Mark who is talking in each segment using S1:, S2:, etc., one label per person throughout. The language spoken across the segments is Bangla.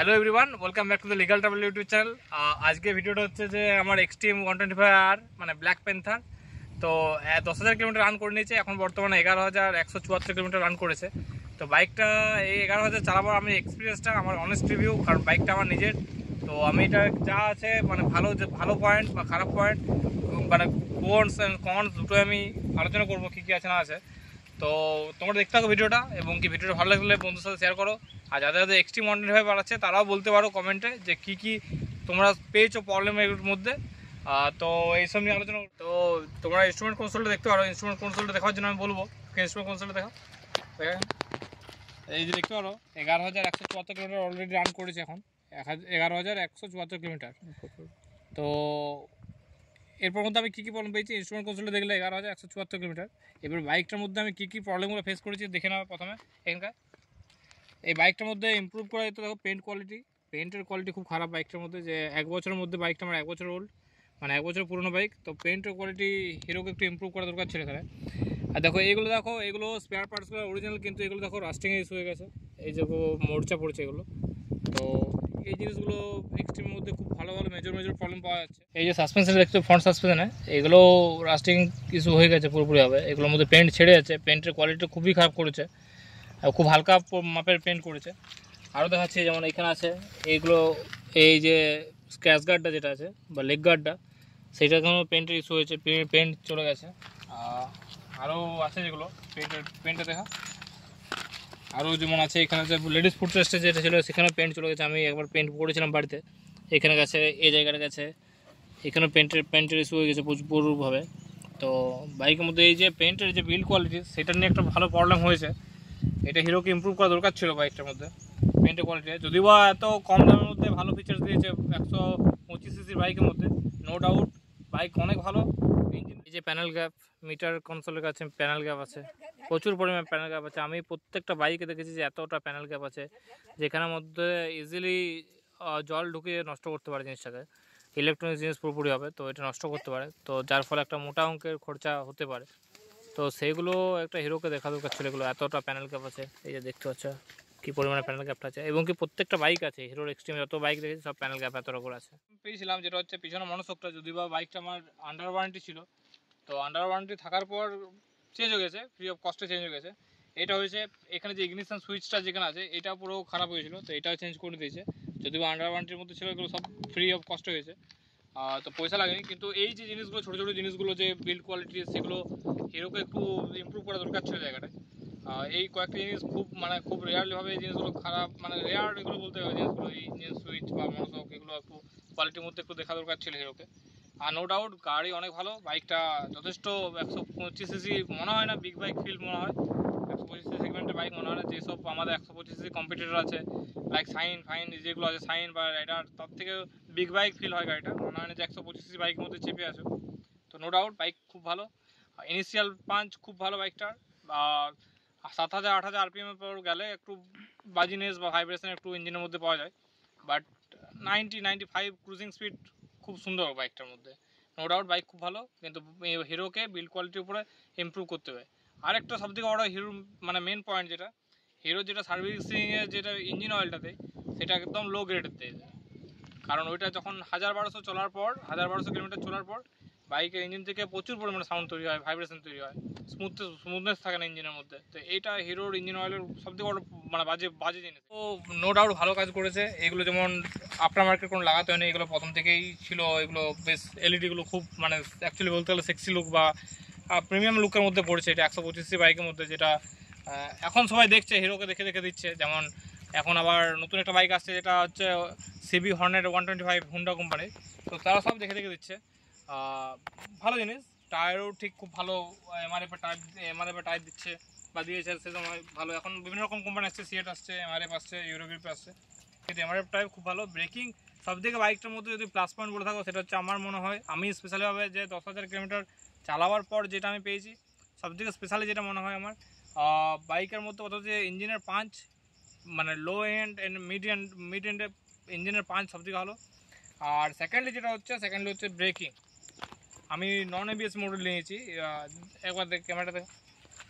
S1: Hello everyone, welcome back to the legal travel YouTube channel. আজকে ভিডিওটা হচ্ছে যে আমার এক্সট্রিম 125R মানে ব্ল্যাক প্যান্থার। তো 10,000 কিলোমিটার রান করে নিয়েছে, এখন বর্তমানে 11,174 কিলোমিটার রান করেছে। তো বাইকটা এই 11,000 চালাবার আমি এক্সপিরিয়েন্সটা আমার অনেস্ট রিভিউ, কারণ বাইকটা আমার নিজের। তো আমি এটা যা আছে মানে ভালো পয়েন্ট বা খারাপ পয়েন্ট মানে প্রোস অ্যান্ড কনস দুটোই আমি আলোচনা করবো কী কী আছে না আছে। তো তোমরা দেখতে থাকো ভিডিওটা, এবং কি ভিডিওটা ভালো লাগলে বন্ধুর সাথে শেয়ার করো। আর যাদের এক্সট্রিম 125 আছে তারাও বলতে পারো কমেন্টে যে কী কী তোমরা পেয়েছো প্রবলেম এর মধ্যে। তো এইসব নিয়ে আলোচনা। তো তোমরা ইনস্ট্রুমেন্ট কনসোলটা দেখতে পারো। ইনস্ট্রুমেন্ট কনসোলটা দেখার জন্য আমি বলবো ইনস্ট্রুমেন্ট কনসোলটা দেখো। এই যে দেখতে পারো 11,174 কিলোমিটার অলরেডি রান করেছে এখন, 11,174 কিলোমিটার। তো এরপর মধ্যে আমি কী কী প্রবলেম পেয়েছি ইনস্ট্রুমেন্ট কনসোলটা দেখলে 11,174 কিলোমিটার। এবার বাইকটার মধ্যে আমি কী কী প্রবলেমগুলো ফেস করেছি দেখে নেওয়া প্রথমে। এখানকার এই বাইকটার মধ্যে ইমপ্রুভ করা যেত। দেখো পেন্টের কোয়ালিটি খুব খারাপ বাইকটার মধ্যে। যে 1 বছরের মধ্যে বাইকটা আমার 1 বছর ওল্ড, মানে 1 বছর পুরনো বাইক। তো পেন্টের কোয়ালিটি হিরোকে একটু ইমপ্রুভ করা দরকার ছিল এখানে। আর দেখো এগুলো স্পেয়ার পার্টসগুলো অরিজিনাল, কিন্তু এগুলো দেখো রাস্টিংয়ে ইস্যু হয়ে গেছে। এই যে মোর্চা পড়ছে এগুলো। তো এই জিনিসগুলো এক্সট্রিমের মধ্যে খুব ভালো মেজর প্রবলেম পাওয়া যাচ্ছে। এই যে সাসপেনশন দেখছো, ফ্রন্ট সাসপেনশনে এগুলো রাস্টিং ইস্যু হয়ে গেছে পুরোপুরি হবে। এগুলোর মধ্যে পেন্ট ছেড়ে যাচ্ছে, পেন্টের কোয়ালিটি খুবই খারাপ করেছে, খুব হালকা মাপের পেন্ট করেছে। আরও দেখাচ্ছে যেমন এখানে আছে এইগুলো, এই যে স্ক্র্যাচ গার্ডটা যেটা আছে বা লেগ গার্ডটা, সেইটা কোনো পেন্টের ইস্যু হয়েছে, পেন্ট চলে গেছে। আরও আছে যেগুলো পেন্টে দেখা। আরও যেমন আছে এখানে যে লেডিস ফুড টেস্টে যেটা ছিল সেখানেও পেন্ট চলে গেছে। আমি একবার পেন্ট করেছিলাম বাড়িতে, এখানে গেছে, এই জায়গাটা গেছে, এখানেও পেন্টের ইস্যু হয়ে গেছে পুরোভাবে। তো বাইকের মধ্যে এই যে পেন্টের যে বিল্ড কোয়ালিটি, সেটা নিয়ে একটা ভালো প্রবলেম হয়েছে। এটা হিরোকে ইমপ্রুভ করা দরকার ছিল বাইকটার মধ্যে, পেন্টের কোয়ালিটি। যদিও বা এত কম দামের মধ্যে ভালো ফিচার্স দিয়েছে 125 সিসির বাইকের মধ্যে, নো ডাউট বাইক অনেক ভালো। ইঞ্জিন, এই যে প্যানেল গ্যাপ, মিটার কনসোলের কাছে প্যানেল গ্যাপ আছে, প্রচুর পরিমাণে প্যানেল গ্যাপ আছে। আমি প্রত্যেকটা বাইকে দেখেছি যে এতটা প্যানেল গ্যাপ আছে, যেখানের মধ্যে ইজিলি জল ঢুকিয়ে নষ্ট করতে পারে জিনিসটাকে। ইলেকট্রনিক জিনিস পুরোপুরি হবে, তো এটা নষ্ট করতে পারে, তো যার ফলে একটা মোটা অঙ্কের খরচা হতে পারে। তো সেইগুলো একটা হিরোকে দেখা দরকার ছিল। এগুলো এতটা প্যানেল গ্যাপ আছে, এই যে দেখতে পাচ্ছ কী পরিমাণে প্যানেল গ্যাপটা আছে, এবং কি প্রত্যেকটা বাইক আছে হিরোর এক্সট্রিম যত বাইক দেখেছি সব প্যানেল গ্যাপ এতটা করে আছে। পেয়েছিলাম যেটা হচ্ছে পিছনে মনোশকটা, যদি বা বাইকটা আমার আন্ডার ওয়ারেন্টি ছিল, তো আন্ডার ওয়ারেন্টি থাকার পর চেঞ্জ হয়ে গেছে, ফ্রি অফ কস্টে চেঞ্জ হয়ে গেছে। এটা হয়েছে এখানে যে ইগনিশন সুইচটা যেখানে আছে এটা পুরো খারাপ হয়েছিল, তো এটাও চেঞ্জ করে দিয়েছে। যদিও আন্ডার ওয়ারেন্টির মধ্যে ছিল, এগুলো সব ফ্রি অফ কস্ট হয়েছে, তো পয়সা লাগেনি। কিন্তু এই যে জিনিসগুলো ছোটো ছোটো জিনিসগুলো যে বিল্ড কোয়ালিটি, সেগুলো হিরোকে একটু ইমপ্রুভ করা দরকার ছিল জায়গাটায়। এই কয়েকটা জিনিস খুব রেয়ারলিভাবে এই জিনিসগুলো খারাপ, মানে রেয়ার এগুলো বলতে হবে জিনিসগুলো, এই ইঞ্জিন সুইচ বা মনোশক, এগুলো একটু কোয়ালিটির মধ্যে একটু দেখা দরকার ছিল হিরোকে। আর নো ডাউট গাড়ি অনেক ভালো, বাইকটা যথেষ্ট 125 সিসি মনে হয় না, বিগ বাইক ফিল মনে হয়। 125 সিসি সেগমেন্টের বাইক মনে হয় না। যেসব আমাদের 125 সিসি কম্পিটিটর আছে লাইক ফাইন যেগুলো আছে, সাইন বা রাইডার, তার থেকে বিগ বাইক ফিল হয় গাড়িটা। মনে হয় না যে 125 সিসি বাইকের মধ্যে চেপে আসো। তো নো ডাউট বাইক খুব ভালো, ইনিশিয়াল পাঞ্চ খুব ভালো বাইকটার। 7,000 8,000 আরপিএমের পর গেলে একটু বাজিনেস বা ভাইব্রেশন একটু ইঞ্জিনের মধ্যে পাওয়া যায়, বাট 95 ক্রুজিং স্পিড খুব সুন্দর বাইকটার মধ্যে। নো ডাউট বাইক খুব ভালো, কিন্তু হিরোকে বিল্ড কোয়ালিটির উপরে ইমপ্রুভ করতে হবে। আরেকটা সবথেকে বড় হিরো মানে মেন পয়েন্ট, যেটা হিরো যেটা সার্ভিসিংয়ে যেটা ইঞ্জিন অয়েলটা দেয়, সেটা একদম লো গ্রেডের দেয়। কারণ ওইটা যখন 1,200 চলার পর, 1,200 কিলোমিটার চলার পর বাইকের ইঞ্জিন থেকে প্রচুর পরিমাণে সাউন্ড তৈরি হয়, ভাইব্রেশন তৈরি হয়, স্মুথনেস থাকে না ইঞ্জিনের মধ্যে। তো এইটা হিরোর ইঞ্জিন অয়েলের সবথেকে বড় মানে বাজে জিনিস। তো নো ডাউট ভালো কাজ করেছে এগুলো, যেমন আফটার মার্কেট কোনো লাগাতে হয়নি, এগুলো প্রথম থেকেই ছিল। এগুলো বেশ এলইডিগুলো খুব মানে অ্যাকচুয়ালি বলতে গেলে সেক্সি লুক বা প্রিমিয়াম লুকের মধ্যে পড়ছে এটা 125 সিসি বাইকের মধ্যে, যেটা এখন সবাই দেখছে, হিরোকে দেখে দেখে দিচ্ছে। যেমন এখন আবার নতুন একটা বাইক আসছে যেটা হচ্ছে সিবি হর্নেট 125 হুন্ডা কোম্পানির, তো তারা সব দেখে দেখে দিচ্ছে। ভালো জিনিস, টায়ারও ঠিক খুব ভালো, এমআরএফে টায়ার দিচ্ছে বা দিয়েছে সে সময় ভালো। এখন বিভিন্ন রকম কোম্পানি আসছে, সিএট আসছে, এমআরএফ আসছে, ইউরোগ্রিপ আসছে, কিন্তু এমআরএফ টায়ার খুব ভালো। ব্রেকিং সবথেকে বাইকটার মধ্যে যদি প্লাস পয়েন্ট বলে থাকো, সেটা হচ্ছে আমার মনে হয়, আমি স্পেশালিভাবে যে 10,000 কিলোমিটার চালাবার পর যেটা আমি পেয়েছি, সবথেকে স্পেশালি যেটা মনে হয় আমার বাইকের মধ্যে, অথচ ইঞ্জিনের পাঞ্চ মানে লো এন্ড মিড এন্ডে ইঞ্জিনের পাঞ্চ সবথেকে ভালো। আর সেকেন্ডলি হচ্ছে ব্রেকিং। আমি নন এবিএস মডেল নিয়েছি, একবার দেখ ক্যামেরাটা দেখ,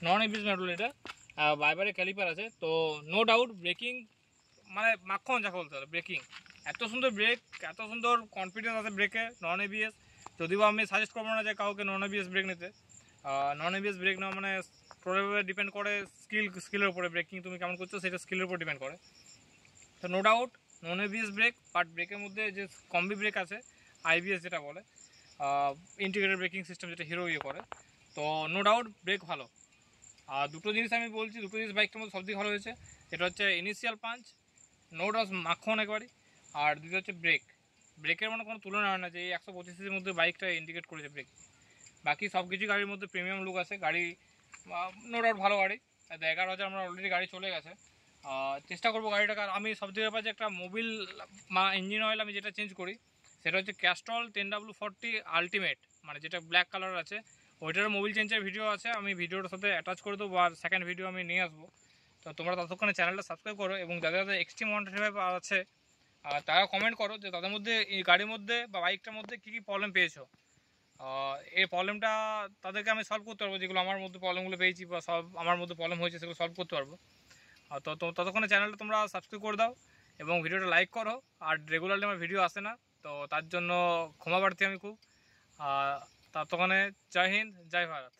S1: নন এবিএস মডেল এটা, বাইবারে ক্যালিপার আছে। তো নো ডাউট ব্রেকিং মানে মাখন যাকে বলতে হবে ব্রেকিং, এত সুন্দর ব্রেক, এত সুন্দর কনফিডেন্স আছে ব্রেকে। নন এবিএস, যদিও আমি সাজেস্ট করবো না যে কাউকে নন এবিএস ব্রেক নিতে। নন এবিএস ব্রেক নেওয়া মানে পুরোভাবে ডিপেন্ড করে স্কিলের উপরে, ব্রেকিং তুমি কেমন করছো সেটা স্কিলের উপর ডিপেন্ড করে। তো no doubt non ABS brake, but ব্রেকের মধ্যে যে কম্বি ব্রেক আছে, আইবিএস যেটা বলে, ইন্টিগ্রেটেড ব্রেকিং সিস্টেম যেটা হিরো করে, তো নো ডাউট ব্রেক ভালো। আর দুটো জিনিস আমি বলছি, দুটো জিনিস বাইকটার মধ্যে সবথেকে ভালো হয়েছে, এটা হচ্ছে ইনিশিয়াল পাঞ্চ, নো ডাউট মাখন একবারই। আর দুটো হচ্ছে ব্রেক, ব্রেকের মানে কোনো তুলনা হয় না, যে এই 125 সিসির মধ্যে বাইকটা ইন্ডিকেট করেছে ব্রেক। বাকি সব কিছু গাড়ির মধ্যে প্রিমিয়াম লুক আছে, গাড়ি নো ডাউট ভালো গাড়ি। 11,000 আমরা অলরেডি গাড়ি চলে গেছে। চেষ্টা করবো গাড়িটাকে, আর আমি সবথেকে ব্যাপার যে একটা মোবিল ইঞ্জিন অয়েল আমি যেটা চেঞ্জ করি সেটা হচ্ছে ক্যাস্ট্রল 10W40 আলটিমেট, মানে যেটা ব্ল্যাক কালার আছে, ওইটারও মোবিল চেঞ্জের ভিডিও আছে, আমি ভিডিওটার সাথে অ্যাটাচ করে দেবো, আর সেকেন্ড ভিডিও আমি নিয়ে আসবো। তো তোমরা ততক্ষণে চ্যানেলটা সাবস্ক্রাইব করো, এবং যাদের যাদের এক্সট্রিম 125 আছে তারা কমেন্ট করো যে তাদের মধ্যে এই গাড়ির মধ্যে বা বাইকটার মধ্যে কী কী প্রবলেম পেয়েছো। এই প্রবলেমটা তাদেরকে আমি সলভ করতে পারবো, যেগুলো আমার মধ্যে প্রবলেমগুলো পেয়েছি বা সব আমার মধ্যে প্রবলেম হয়েছে সেগুলো সলভ করতে পারবো। তো ততক্ষণে চ্যানেলটা তোমরা সাবস্ক্রাইব করে দাও এবং ভিডিওটা লাইক করো। আর রেগুলারলি আমার ভিডিও আসে না, তো তার জন্য ক্ষমা প্রার্থী আমি খুব। ততক্ষণে জয় হিন্দ, জয় ভারত।